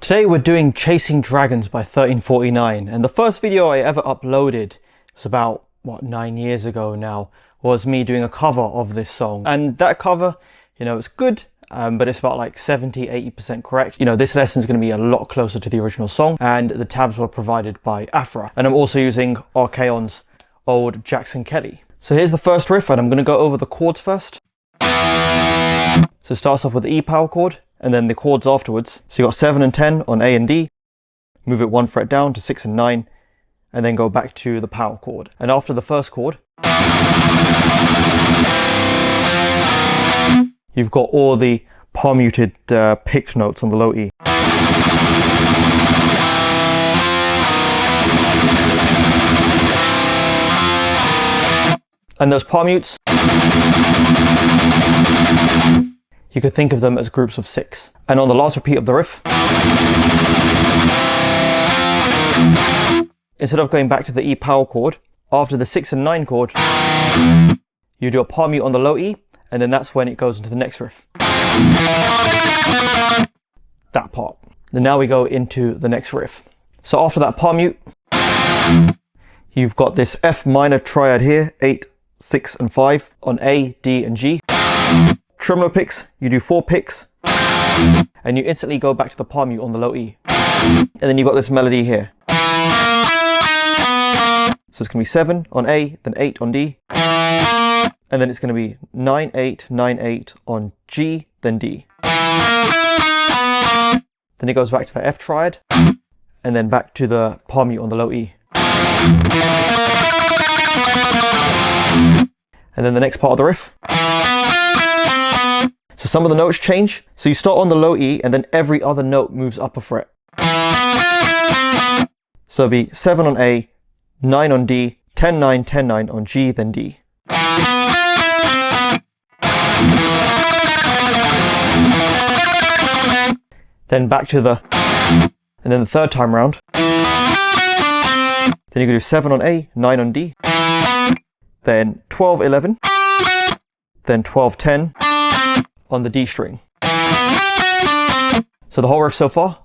Today we're doing Chasing Dragons by 1349, and the first video I ever uploaded was about, 9 years ago now, was me doing a cover of this song. And that cover, it's good, but it's about like 70-80% correct. This lesson is going to be a lot closer to the original song, and the tabs were provided by Afra. And I'm also using Archaon's old Jackson Kelly. So here's the first riff, and I'm going to go over the chords first. So it starts off with the E power chord, and then the chords afterwards. So you got 7 and 10 on A and D, move it 1 fret down to 6 and 9, and then go back to the power chord. And after the first chord, you've got all the palm muted picked notes on the low E. And those palm mutes, you could think of them as groups of 6. And on the last repeat of the riff, instead of going back to the E power chord, after the 6 and 9 chord, you do a palm mute on the low E, and then that's when it goes into the next riff. That part. Then now we go into the next riff. So after that palm mute, you've got this F minor triad here, 8, 6 and 5 on A, D and G. Tremolo picks, you do 4 picks, and you instantly go back to the palm mute on the low E. And then you've got this melody here. So it's going to be 7 on A, then 8 on D, and then it's going to be 9, 8, 9, 8 on G, then D. Then it goes back to the F triad, and then back to the palm mute on the low E. And then the next part of the riff. So some of the notes change. So you start on the low E, and then every other note moves up a fret. So it'll be 7 on A, 9 on D, 10, 9, 10, 9 on G, then D. Then back to the, and then the third time round. Then you can do 7 on A, 9 on D, then 12, 11, then 12, 10 on the D string. So the whole riff so far.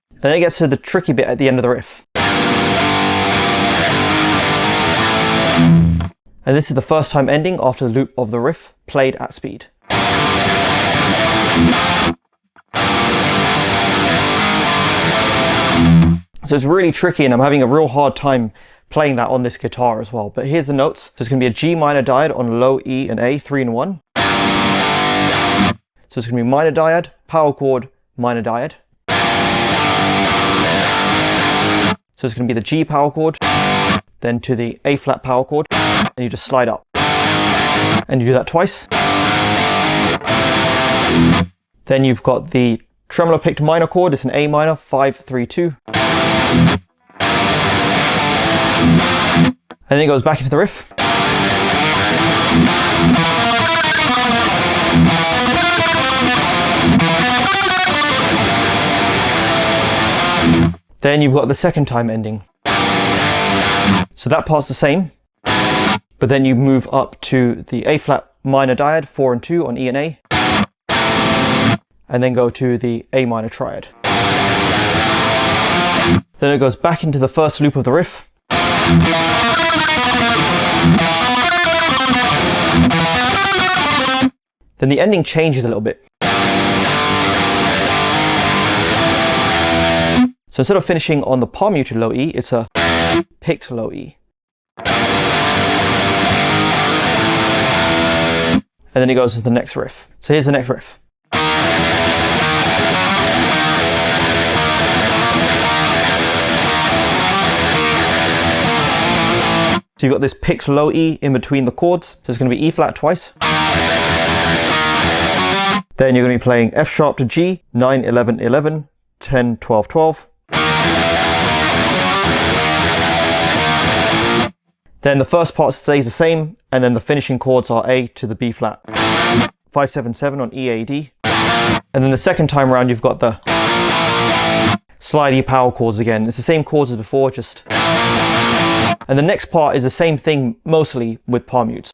And then it gets to the tricky bit at the end of the riff. And this is the first time ending after the loop of the riff played at speed. So it's really tricky, and I'm having a real hard time playing that on this guitar as well. But here's the notes. So it's going to be a G minor diad on low E and A, 3 and 1. So it's going to be minor diad, power chord, minor diad. So it's going to be the G power chord, then to the A flat power chord, and you just slide up. And you do that twice. Then you've got the tremolo picked minor chord, it's an A minor, 5, 3, 2. And then it goes back into the riff. Then you've got the second time ending. So that part's the same, but then you move up to the A flat minor diad, 4 and 2 on E and A, and then go to the A minor triad. Then it goes back into the first loop of the riff. Then the ending changes a little bit. So instead of finishing on the palm muted low E, it's a picked low E. And then it goes to the next riff. So here's the next riff. So you've got this picked low E in between the chords. So it's going to be E flat twice. Then you're going to be playing F sharp to G, 9, 11, 11, 10, 12, 12. Then the first part stays the same, and then the finishing chords are A to the B flat, 5, 7, 7 on E, A, D. And then the second time around you've got the slidey power chords again. It's the same chords as before, just And the next part is the same thing, mostly with palm mutes.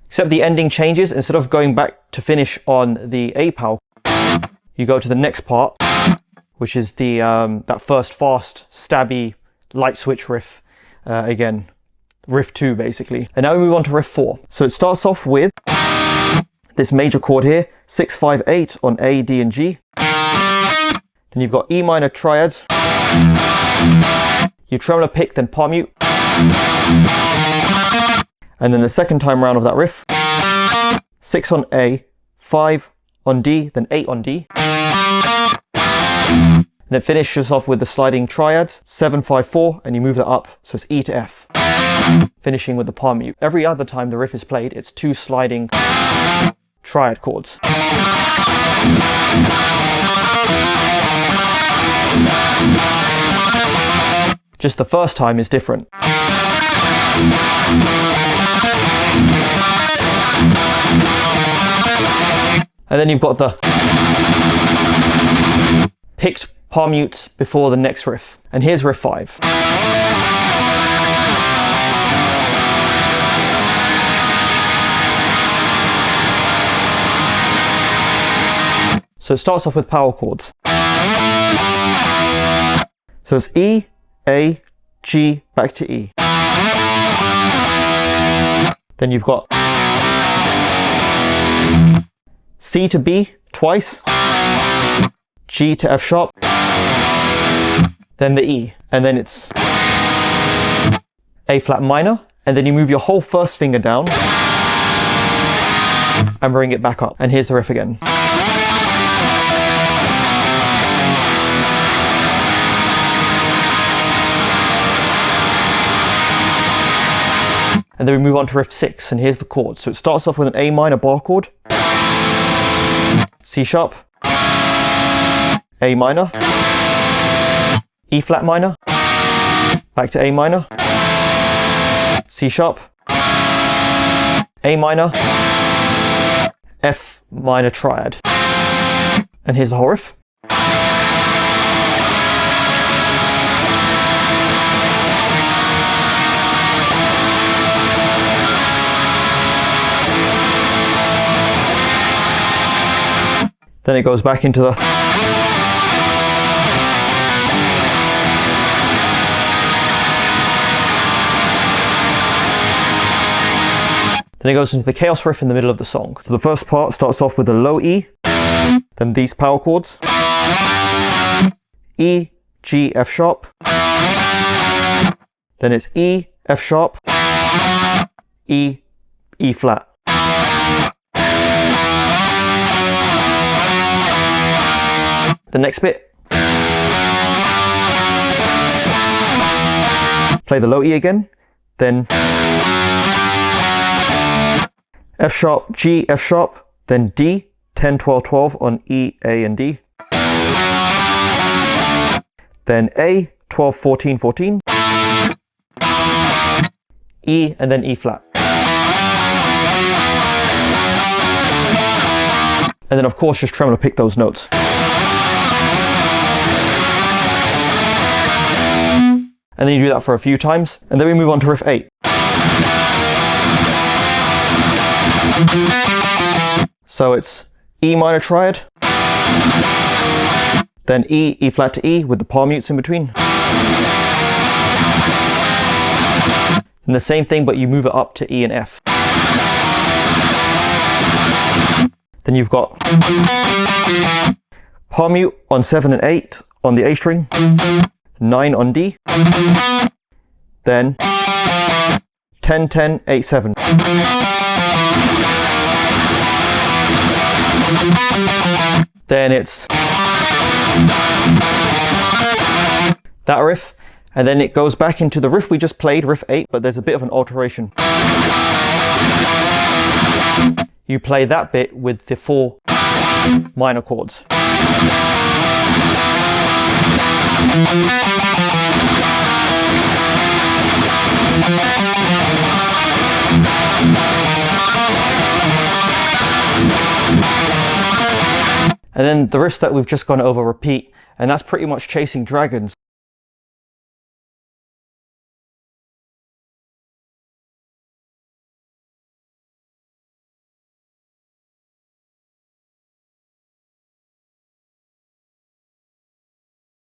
Except the ending changes. Instead of going back to finish on the A power, you go to the next part, which is the that first fast, stabby, light switch riff again. Riff 2 basically. And now we move on to riff 4. So it starts off with this major chord here, 6, 5, 8 on A, D and G. Then you've got E minor triads. You tremolo pick, then palm mute. And then the second time round of that riff, 6 on A, 5 on D, then 8 on D. And then finishes off with the sliding triads, 7, 5, 4, and you move that up, so it's E to F. Finishing with the palm mute. Every other time the riff is played, it's 2 sliding triad chords. Just the first time is different. And then you've got the picked palm mutes before the next riff. And here's riff 5. So it starts off with power chords. So it's E, A, G, back to E. Then you've got C to B twice, G to F sharp, then the E, and then it's A flat minor, and then you move your whole first finger down and bring it back up. And here's the riff again. And then we move on to riff 6, and here's the chords. So it starts off with an A minor bar chord, C sharp, A minor, E flat minor, back to A minor, C sharp, A minor, F minor triad. And here's the whole riff. Then it goes back into the then it goes into the chaos riff in the middle of the song. So the first part starts off with a low E, then these power chords, E, G, F sharp, then it's E, F sharp, E, E flat. The next bit, play the low E again, then F sharp, G, F sharp, then D, 10, 12, 12 on E, A and D, then A, 12, 14, 14, E and then E flat. And then of course just tremolo pick those notes. And then you do that for a few times, and then we move on to riff 8. So it's E minor triad, then E, E flat to E with the palm mutes in between. And the same thing, but you move it up to E and F. Then you've got palm mute on 7 and 8 on the A string, 9 on D, then 10, 10, 8, 7. Then it's that riff, and then it goes back into the riff we just played, riff 8, but there's a bit of an alteration. You play that bit with the 4 minor chords. And then the riffs that we've just gone over repeat, and that's pretty much chasing dragons.